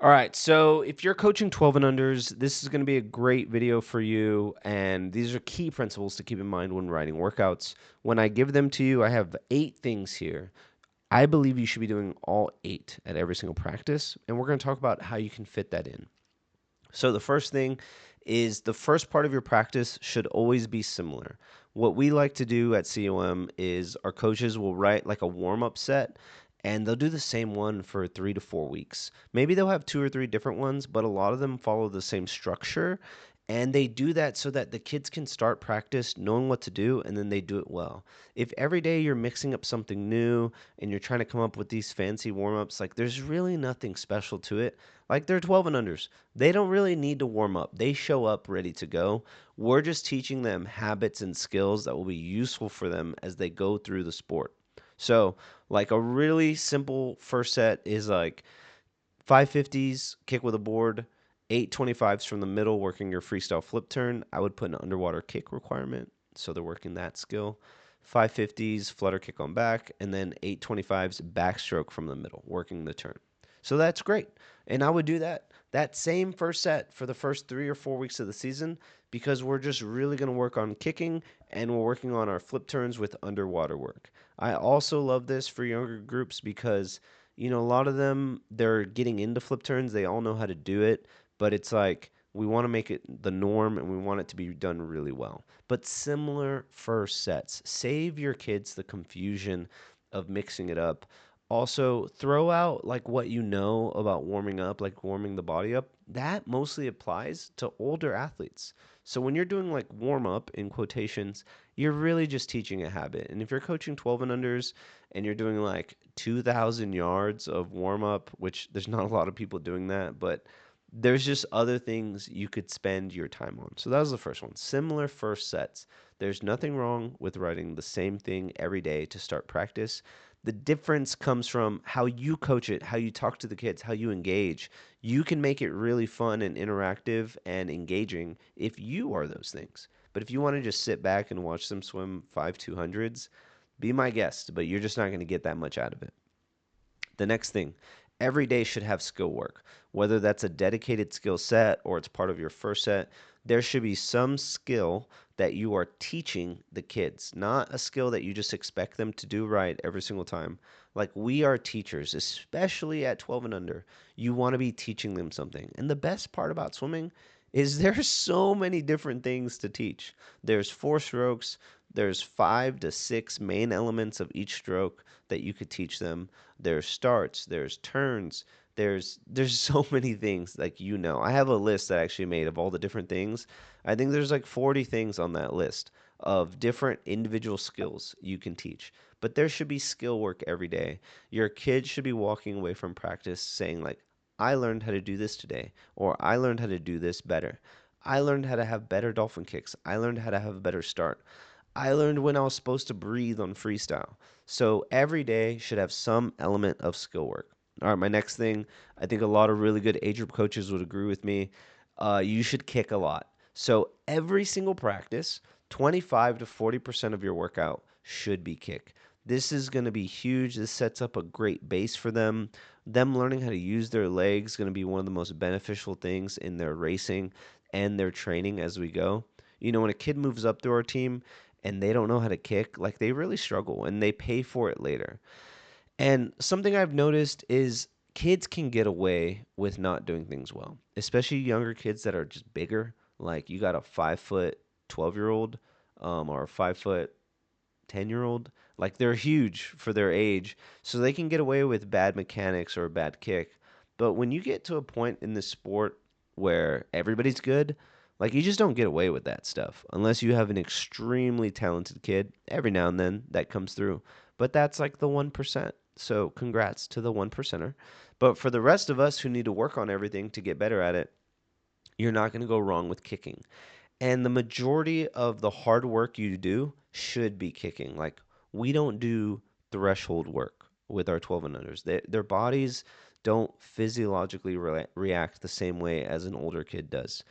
All right, so if you're coaching 12 and unders, this is going to be a great video for you. And these are key principles to keep in mind when writing workouts. When I give them to you, I have 8 things here. I believe you should be doing all 8 at every single practice. And we're going to talk about how you can fit that in. So the first thing is the first part of your practice should always be similar. What we like to do at COM is our coaches will write like a warm-up set and they'll do the same one for 3 to 4 weeks. Maybe they'll have 2 or 3 different ones, but a lot of them follow the same structure and they do that so that the kids can start practice knowing what to do and then they do it well. If every day you're mixing up something new and you're trying to come up with these fancy warm-ups, like there's really nothing special to it. Like they're 12 and unders. They don't really need to warm up. They show up ready to go. We're just teaching them habits and skills that will be useful for them as they go through the sport. So, like a really simple first set is like 550s, kick with a board, 825s from the middle, working your freestyle flip turn. I would put an underwater kick requirement, so they're working that skill. 550s, flutter kick on back, and then 825s, backstroke from the middle, working the turn. So that's great. And I would do that same first set for the first 3 or 4 weeks of the season because we're just really going to work on kicking and we're working on our flip turns with underwater work. I also love this for younger groups because a lot of them, they're getting into flip turns. They all know how to do it, but it's like we want to make it the norm and we want it to be done really well. But similar first sets. Save your kids the confusion of mixing it up. Also, throw out like what you know about warming up, like warming the body up. That mostly applies to older athletes. So when you're doing like warm up in quotations, you're really just teaching a habit. And if you're coaching 12 and unders, and you're doing like 2,000 yards of warm up, which there's not a lot of people doing that, but there's just other things you could spend your time on. So that was the first one. Similar first sets. There's nothing wrong with writing the same thing every day to start practice. The difference comes from how you coach it, how you talk to the kids, how you engage. You can make it really fun and interactive and engaging if you are those things. But if you want to just sit back and watch them swim 5 200s, be my guest, but you're just not going to get that much out of it. The next thing, every day should have skill work. Whether that's a dedicated skill set or it's part of your first set, there should be some skill that you are teaching the kids, not a skill that you just expect them to do right every single time. Like we are teachers, especially at 12 and under. You want to be teaching them something. And the best part about swimming is there's so many different things to teach. There's 4 strokes, there's 5 to 6 main elements of each stroke that you could teach them. There's starts, there's turns, there's so many things like I have a list that I actually made of all the different things. I think there's like 40 things on that list of different individual skills you can teach. But there should be skill work every day. Your kids should be walking away from practice saying like, I learned how to do this today, or I learned how to do this better. I learned how to have better dolphin kicks. I learned how to have a better start. I learned when I was supposed to breathe on freestyle. So every day should have some element of skill work. All right, my next thing, I think a lot of really good age group coaches would agree with me. You should kick a lot. So every single practice, 25 to 40% of your workout should be kick. This is going to be huge. This sets up a great base for them. Them learning how to use their legs is going to be one of the most beneficial things in their racing and their training as we go. When a kid moves up through our team and they don't know how to kick, like they really struggle and they pay for it later. And something I've noticed is kids can get away with not doing things well, especially younger kids that are just bigger. Like you got a 5 foot 12-year old or a 5 foot 10-year old. Like they're huge for their age, so they can get away with bad mechanics or a bad kick. But when you get to a point in the sport where everybody's good, like you just don't get away with that stuff unless you have an extremely talented kid. Every now and then that comes through, but that's like the 1%. So congrats to the 1%er. But for the rest of us who need to work on everything to get better at it, you're not going to go wrong with kicking. And the majority of the hard work you do should be kicking. Like we don't do threshold work with our 12 and unders. Their bodies don't physiologically react the same way as an older kid does.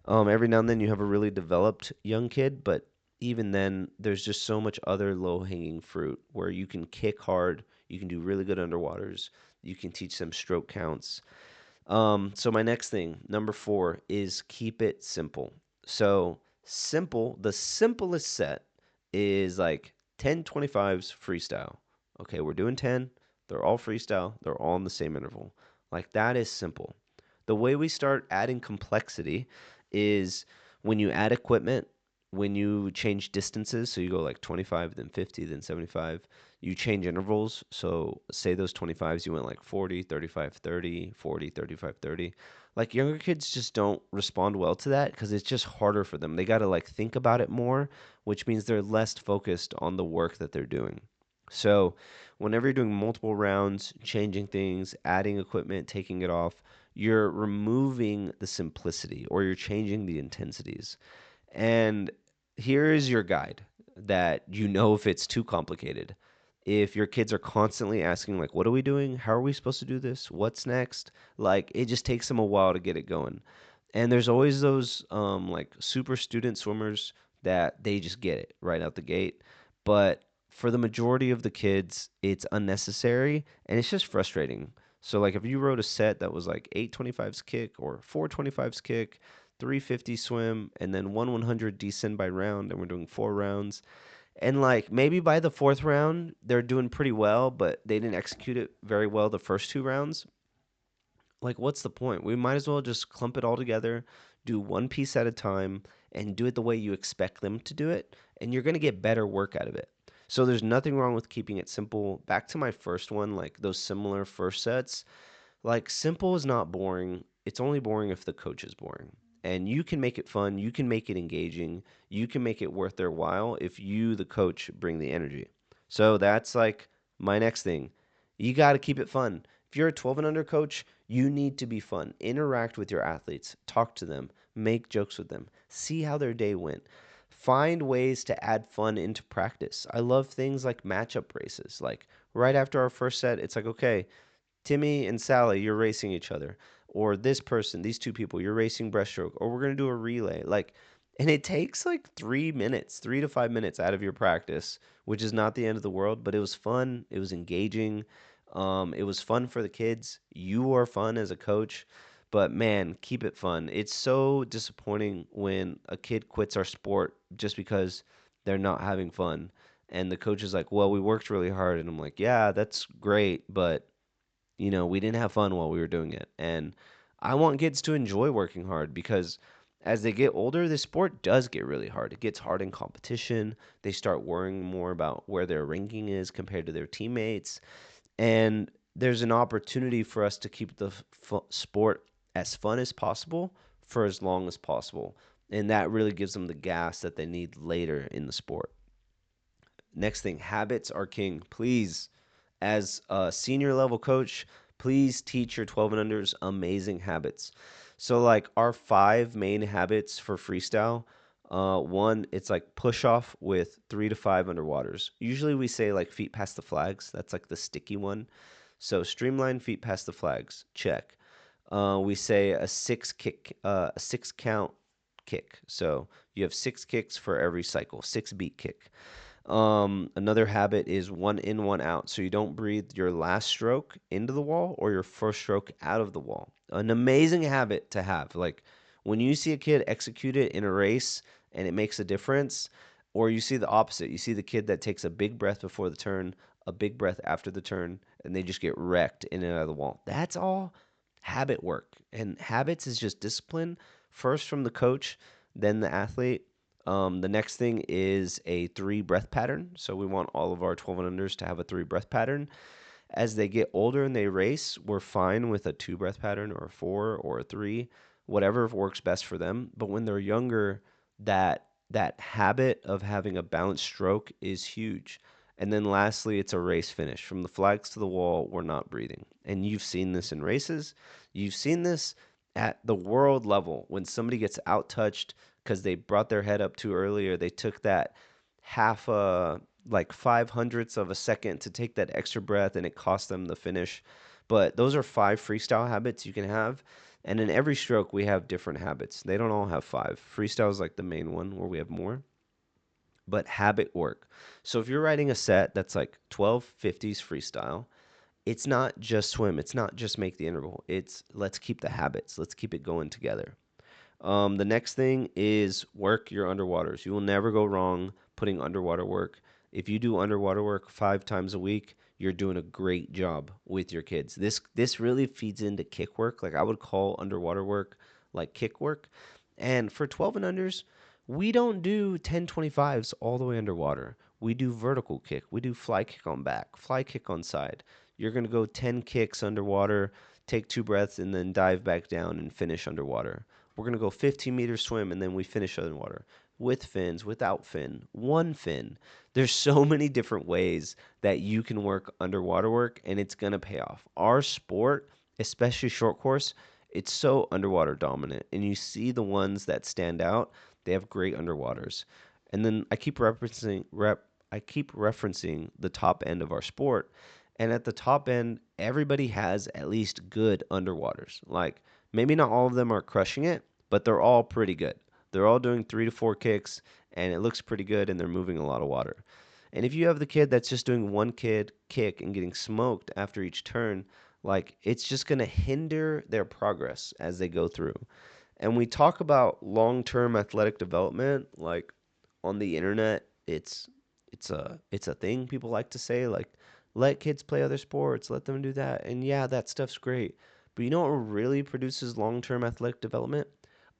Every now and then you have a really developed young kid, but even then, there's just so much other low hanging fruit where you can kick hard, you can do really good underwaters, you can teach them stroke counts. So my next thing, number four, is keep it simple. So simple, the simplest set is like 10 25s freestyle. Okay, we're doing 10. They're all freestyle. They're all in the same interval. Like that is simple. The way we start adding complexity is when you add equipment, when you change distances, so you go like 25, then 50, then 75, you change intervals. So say those 25s, you went like 40, 35, 30, 40, 35, 30. Like younger kids just don't respond well to that because it's just harder for them. They got to like think about it more, which means they're less focused on the work that they're doing. So whenever you're doing multiple rounds, changing things, adding equipment, taking it off, you're removing the simplicity or you're changing the intensities. And here is your guide that you know if it's too complicated. If your kids are constantly asking, like, what are we doing? How are we supposed to do this? What's next? Like, it just takes them a while to get it going. And there's always those like super student swimmers that they just get it right out the gate. But for the majority of the kids, it's unnecessary and it's just frustrating. So like if you wrote a set that was like 825s kick or 425s kick, 350 swim, and then 100 descend by round, and we're doing 4 rounds. And like maybe by the fourth round, they're doing pretty well, but they didn't execute it very well the first 2 rounds. Like, what's the point? We might as well just clump it all together, do one piece at a time, and do it the way you expect them to do it, and you're going to get better work out of it. So there's nothing wrong with keeping it simple. Back to my first one, like those similar first sets, like simple is not boring. It's only boring if the coach is boring. And you can make it fun, you can make it engaging, you can make it worth their while if you, the coach, bring the energy. So that's like my next thing. You got to keep it fun. If you're a 12 and under coach, you need to be fun. Interact with your athletes, talk to them, make jokes with them, see how their day went. Find ways to add fun into practice. I love things like matchup races. Like right after our first set, it's like, okay, Timmy and Sally, you're racing each other. Or this person, these two people, you're racing breaststroke. Or we're going to do a relay. Like, and it takes like 3 minutes, 3 to 5 minutes out of your practice, which is not the end of the world, but it was fun. It was engaging. It was fun for the kids. You are fun as a coach. But man, keep it fun. It's so disappointing when a kid quits our sport just because they're not having fun. And the coach is like, well, we worked really hard. And I'm like, yeah, that's great. But we didn't have fun while we were doing it. And I want kids to enjoy working hard because as they get older, this sport does get really hard. It gets hard in competition. They start worrying more about where their ranking is compared to their teammates. And there's an opportunity for us to keep the sport as fun as possible for as long as possible. And that really gives them the gas that they need later in the sport. Next thing, habits are king. Please, as a senior level coach, please teach your 12 and unders amazing habits. So, like our 5 main habits for freestyle, one, it's like push off with 3 to 5 underwaters. Usually we say like feet past the flags. That's like the sticky one. So streamline feet past the flags. Check. We say a 6 count kick. So you have 6 kicks for every cycle, 6 beat kick. Another habit is 1 in, 1 out. So you don't breathe your last stroke into the wall or your first stroke out of the wall. An amazing habit to have. Like when you see a kid execute it in a race and it makes a difference, or you see the opposite. You see the kid that takes a big breath before the turn, a big breath after the turn, and they just get wrecked in and out of the wall. That's all habit work. And habits is just discipline, first from the coach, then the athlete. The next thing is a 3 breath pattern. So we want all of our 12 and unders to have a 3 breath pattern. As they get older and they race, we're fine with a 2 breath pattern or a 4 or a 3, whatever works best for them. But when they're younger, that habit of having a balanced stroke is huge. And then lastly, it's a race finish. From the flags to the wall, we're not breathing. And you've seen this in races. You've seen this at the world level when somebody gets out touched because they brought their head up too early or they took that half like 5 hundredths of a second to take that extra breath and it cost them the finish. But those are 5 freestyle habits you can have. And in every stroke, we have different habits. They don't all have 5. Freestyle is like the main one where we have more, but habit work. So if you're writing a set that's like 12 50s freestyle it's not just swim. It's not just make the interval. It's let's keep the habits. Let's keep it going together. The next thing is work your underwaters. You will never go wrong putting underwater work. If you do underwater work 5 times a week, you're doing a great job with your kids. This really feeds into kick work. Like I would call underwater work like kick work. And for 12 and unders, we don't do 10-25s all the way underwater. We do vertical kick. We do fly kick on back, fly kick on side. You're going to go 10 kicks underwater, take 2 breaths, and then dive back down and finish underwater. We're going to go 15-meter swim, and then we finish underwater with fins, without fin, one fin. There's so many different ways that you can work underwater work, and it's going to pay off. Our sport, especially short course, it's so underwater dominant, and you see the ones that stand out, they have great underwaters. And then I keep referencing the top end of our sport, and at the top end, everybody has at least good underwaters. Like maybe not all of them are crushing it, but they're all pretty good. They're all doing 3 to 4 kicks, and it looks pretty good, and they're moving a lot of water. And if you have the kid that's just doing one kid kick and getting smoked after each turn, like it's just going to hinder their progress as they go through. And we talk about long-term athletic development, like on the internet, it's a thing people like to say, like let kids play other sports, let them do that. And yeah, that stuff's great. But you know what really produces long-term athletic development?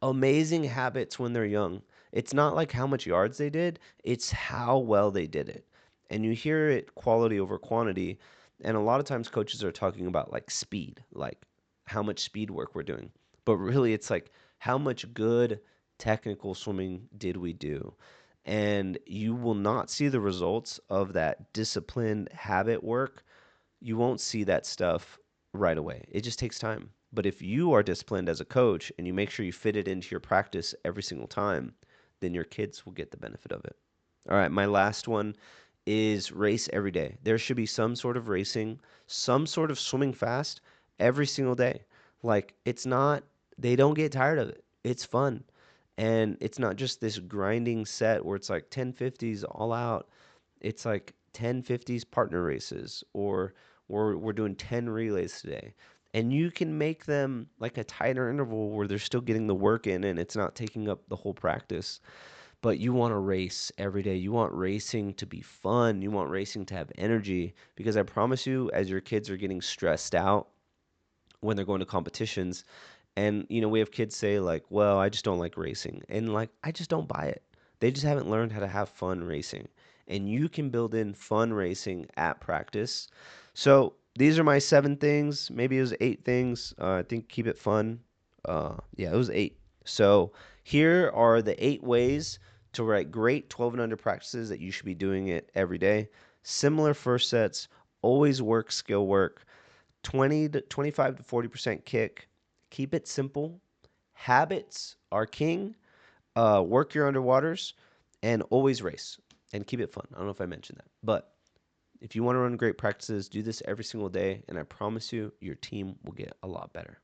Amazing habits when they're young. It's not like how much yards they did, it's how well they did it. And you hear it quality over quantity. And a lot of times coaches are talking about like speed, like how much speed work we're doing. But really, it's like how much good technical swimming did we do? And you will not see the results of that disciplined habit work. You won't see that stuff right away. It just takes time. But if you are disciplined as a coach and you make sure you fit it into your practice every single time, then your kids will get the benefit of it. All right, my last one is race every day. There should be some sort of racing, some sort of swimming fast every single day. Like it's not, they don't get tired of it. It's fun. And it's not just this grinding set where it's like 1050s all out. It's like 1050s partner races, or we're doing 10 relays today. And you can make them like a tighter interval where they're still getting the work in and it's not taking up the whole practice. But you want to race every day. You want racing to be fun. You want racing to have energy, because I promise you, as your kids are getting stressed out when they're going to competitions, and we have kids say like, "Well, I just don't like racing." And like, I just don't buy it. They just haven't learned how to have fun racing. And you can build in fun racing at practice. So, these are my 7 things. Maybe it was 8 things. I think keep it fun. Yeah, it was 8. So, here are the 8 ways to write great 12 and under practices that you should be doing it every day. Similar first sets, always work skill work. 20 to 25 to 40% kick. Keep it simple. Habits are king. Work your underwaters and always race and keep it fun. I don't know if I mentioned that, but if you want to run great practices, do this every single day, and I promise you, your team will get a lot better.